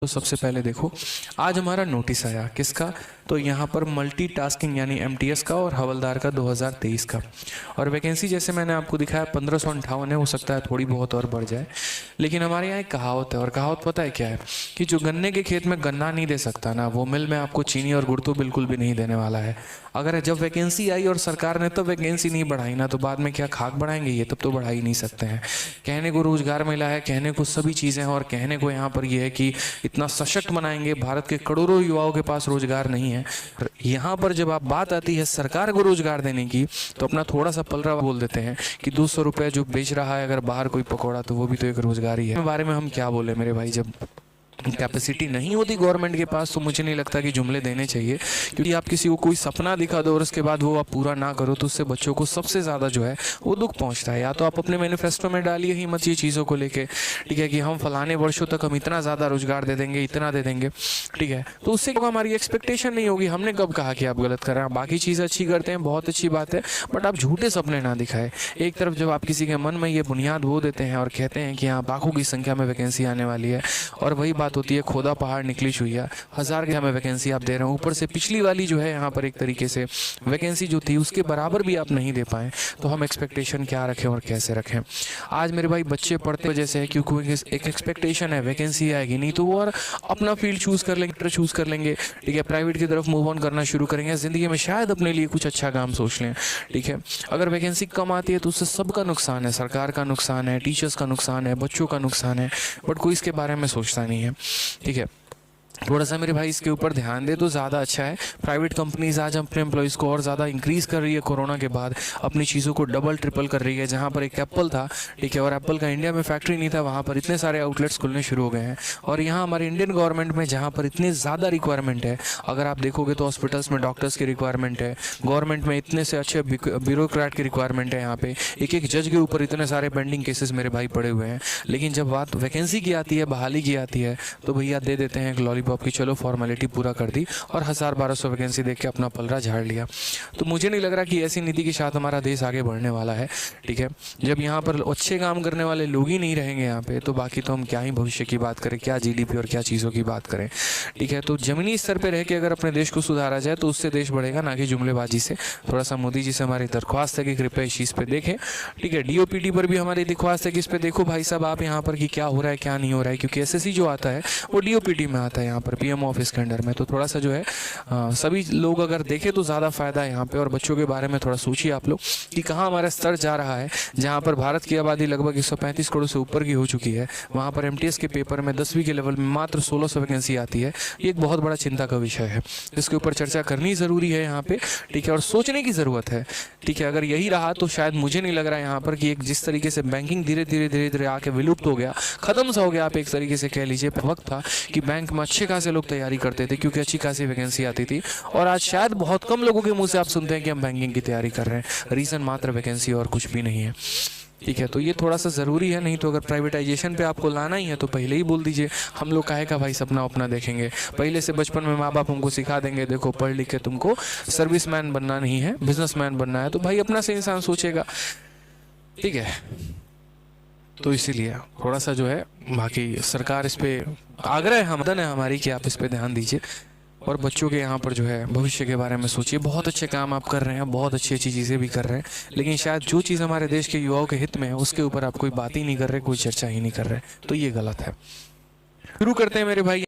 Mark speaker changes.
Speaker 1: तो सबसे पहले देखो, आज हमारा नोटिस आया किसका। तो यहाँ पर मल्टीटास्किंग यानी एमटीएस का और हवलदार का 2023 का। और वैकेंसी जैसे मैंने आपको दिखाया 1558 है, हो सकता है थोड़ी बहुत और बढ़ जाए। लेकिन हमारे यहाँ एक कहावत है, और कहावत पता है क्या है कि जो गन्ने के खेत में गन्ना नहीं दे सकता ना, वो मिल में आपको चीनी और गुड़ तो बिल्कुल भी नहीं देने वाला है। अगर जब वैकेंसी आई और सरकार ने तब वैकेंसी नहीं बढ़ाई ना, तो बाद में क्या खाक बढ़ाएंगे? ये तब तो बढ़ा ही नहीं सकते हैं। कहने को रोजगार मिला है, कहने को सभी चीज़ें हैं, और कहने को यहाँ पर यह है कि इतना सशक्त बनाएंगे, भारत के करोड़ों युवाओं के पास रोजगार नहीं है। यहाँ पर जब आप बात आती है सरकार को रोजगार देने की, तो अपना थोड़ा सा पलरा बोल देते हैं कि 200 रुपये जो बेच रहा है अगर बाहर कोई पकौड़ा, तो वो भी तो एक रोजगार ही है। बारे में हम क्या बोले मेरे भाई, जब कैपेसिटी नहीं होती गवर्नमेंट के पास, तो मुझे नहीं लगता कि जुमले देने चाहिए। क्योंकि आप किसी को कोई सपना दिखा दो और उसके बाद वो आप पूरा ना करो, तो उससे बच्चों को सबसे ज़्यादा जो है वो दुख पहुंचता है। या तो आप अपने मैनिफेस्टो में डालिए ही मत ये चीज़ों को लेके, ठीक है, कि हम फलाने वर्षों तक हम इतना ज़्यादा रोजगार दे देंगे, इतना दे देंगे, ठीक है। तो उससे हमारी एक्सपेक्टेशन नहीं होगी। हमने कब कहा कि आप गलत कर रहे हैं? बाकी चीज़ अच्छी करते हैं, बहुत अच्छी बात है, बट आप झूठे सपने ना दिखाए। एक तरफ जब आप किसी के मन में ये बुनियाद बो देते हैं और कहते हैं कि यहाँ लाखों की संख्या में वैकेंसी आने वाली है, और वही बात होती है खोदा पहाड़ निकली चुहिया, 1000 के हमें वैकेंसी आप दे रहे हो, ऊपर से पिछली वाली जो है यहाँ पर एक तरीके से वैकेंसी जो थी उसके बराबर भी आप नहीं दे पाए, तो हम एक्सपेक्टेशन क्या रखें और कैसे रखें? आज मेरे भाई बच्चे पढ़ते वजह से है क्योंकि एक एक्सपेक्टेशन है वैकेंसी आएगी, नहीं तो वो और अपना फील्ड चूज कर लेंगे, चूज कर लेंगे, ठीक है, प्राइवेट की तरफ मूव ऑन करना शुरू करेंगे, जिंदगी में शायद अपने लिए कुछ अच्छा काम सोच लें, ठीक है। अगर वैकेंसी कम आती है तो उससे सबका नुकसान है, सरकार का नुकसान है, टीचर्स का नुकसान है, बच्चों का नुकसान है, बट कोई इसके बारे में सोचता नहीं है, ठीक है। थोड़ा सा मेरे भाई इसके ऊपर ध्यान दे तो ज़्यादा अच्छा है। प्राइवेट कंपनीज आज अपने एम्प्लॉयज़ को और ज़्यादा इंक्रीज़ कर रही है, कोरोना के बाद अपनी चीज़ों को डबल ट्रिपल कर रही है। जहाँ पर एक एप्पल था, ठीक है, और एप्पल का इंडिया में फैक्ट्री नहीं था, वहाँ पर इतने सारे आउटलेट्स खुलने शुरू हो गए हैं। और यहाँ हमारे इंडियन गवर्नमेंट में जहाँ पर इतनी ज़्यादा रिक्वायरमेंट है, अगर आप देखोगे तो हॉस्पिटल्स में डॉक्टर्स की रिक्वायरमेंट है, गवर्नमेंट में इतने से अच्छे ब्यूरोक्रेट की रिक्वायरमेंट है, यहाँ पे एक एक जज के ऊपर इतने सारे पेंडिंग केसेस मेरे भाई पड़े हुए हैं। लेकिन जब बात वैकेंसी की आती है, बहाली की आती है, तो भैया दे देते हैं एक लॉलीपॉप की, चलो फॉर्मेलिटी पूरा कर दी और 1000-1200 वैकेंसी देख के अपना पलरा झाड़ लिया। तो मुझे नहीं लग रहा कि ऐसी नीति के साथ हमारा देश आगे बढ़ने वाला है, ठीक है। जब यहाँ पर अच्छे काम करने वाले लोग ही नहीं रहेंगे यहाँ पे, तो बाकी तो हम क्या ही भविष्य की बात करें, क्या जीडीपी और क्या चीज़ों की बात करें, ठीक है। तो जमीनी स्तर पर रह के अगर अपने देश को सुधारा जाए तो उससे देश बढ़ेगा, ना कि जुमलेबाजी से। थोड़ा सा मोदी जी से हमारी दरख्वास्त है कि कृपया इस चीज़ पर देखें, ठीक है। डीओपीटी पर भी हमारी दरख्वास्त है कि इस पर देखो भाई साहब आप यहाँ पर कि क्या हो रहा है क्या नहीं हो रहा है, क्योंकि एसएससी जो आता है वो डीओपीटी में आता है, यहाँ पर पीएम ऑफिस के अंडर में। तो थोड़ा सा जो है सभी लोग अगर देखें तो ज़्यादा फायदा है यहाँ पे। और बच्चों के बारे में थोड़ा सोचिए आप लोग कि कहाँ हमारा स्तर जा रहा है। जहाँ पर भारत की आबादी लगभग 135 करोड़ से ऊपर की हो चुकी है, वहाँ पर एमटीएस के पेपर में 10वीं के लेवल में मात्र 1600 वैकेंसी आती है। ये एक बहुत बड़ा चिंता का विषय है, इसके ऊपर चर्चा करनी ज़रूरी है यहाँ पे, ठीक है, और सोचने की ज़रूरत है, ठीक है। अगर यही रहा तो शायद मुझे नहीं लग रहा है यहाँ पर कि एक जिस तरीके से बैंकिंग धीरे धीरे आके विलुप्त हो गया, खत्म सा हो गया, आप एक तरीके से कह लीजिए। वक्त था कि बैंक में अच्छे खासे लोग तैयारी करते थे क्योंकि अच्छी खासी वैकेंसी आती थी, और आज शायद बहुत कम लोगों के मुंह से आप सुनते हैं कि हम बैंकिंग की तैयारी कर रहे हैं। रीज़न मात्र वैकेंसी और कुछ भी नहीं है, ठीक है। तो ये थोड़ा सा ज़रूरी है, नहीं तो अगर प्राइवेटाइजेशन पे आपको लाना ही है तो पहले ही बोल दीजिए। हम लोग काहे का भाई सपना अपना देखेंगे? पहले से बचपन में माँ बाप हमको सिखा देंगे, देखो पढ़ लिख के तुमको सर्विसमैन बनना नहीं है, बिजनेसमैन बनना है, तो भाई अपना से इंसान सोचेगा, ठीक है। तो इसीलिए थोड़ा सा जो है, बाकी सरकार इस पर आग्रह हमदन है हमारी कि आप इस पर ध्यान दीजिए और बच्चों के यहाँ पर जो है भविष्य के बारे में सोचिए। बहुत अच्छे काम आप कर रहे हैं, बहुत अच्छी अच्छी चीज़ें भी कर रहे हैं, लेकिन शायद जो चीज़ हमारे देश के युवाओं के हित में है उसके ऊपर आप कोई बात ही नहीं कर रहे, कोई चर्चा ही नहीं कर रहे, तो ये गलत है। शुरू करते हैं मेरे भाई।